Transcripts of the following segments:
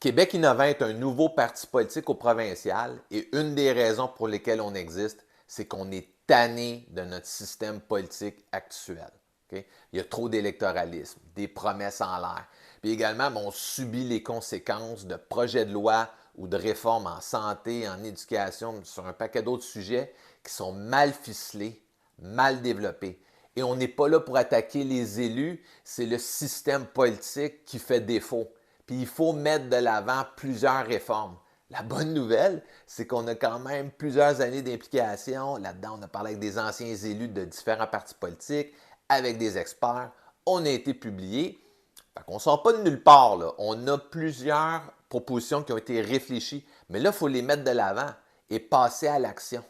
Québec innovant est un nouveau parti politique au provincial et une des raisons pour lesquelles on existe, c'est qu'on est tanné de notre système politique actuel. Okay? Il y a trop d'électoralisme, des promesses en l'air. Puis également, on subit les conséquences de projets de loi ou de réformes en santé, en éducation, sur un paquet d'autres sujets qui sont mal ficelés, mal développés. Et on n'est pas là pour attaquer les élus, c'est le système politique qui fait défaut. Puis il faut mettre de l'avant plusieurs réformes. La bonne nouvelle, c'est qu'on a quand même plusieurs années d'implication. Là-dedans, on a parlé avec des anciens élus de différents partis politiques, avec des experts. On a été publié. Fait qu'on ne sort pas de nulle part, là. On a plusieurs propositions qui ont été réfléchies. Mais là, il faut les mettre de l'avant et passer à l'action.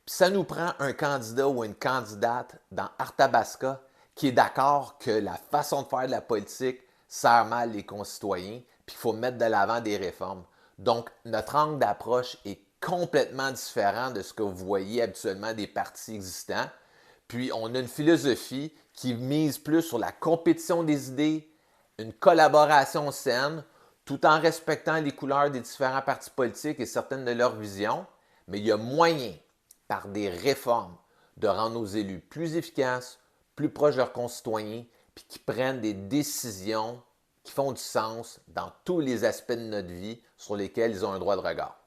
Puis ça nous prend un candidat ou une candidate dans Arthabasca qui est d'accord que la façon de faire de la politique sert mal les concitoyens, puis qu'il faut mettre de l'avant des réformes. Donc, notre angle d'approche est complètement différent de ce que vous voyez habituellement des partis existants. Puis, on a une philosophie qui mise plus sur la compétition des idées, une collaboration saine, tout en respectant les couleurs des différents partis politiques et certaines de leurs visions. Mais il y a moyen, par des réformes, de rendre nos élus plus efficaces, plus proches de leurs concitoyens, puis qui prennent des décisions qui font du sens dans tous les aspects de notre vie sur lesquels ils ont un droit de regard.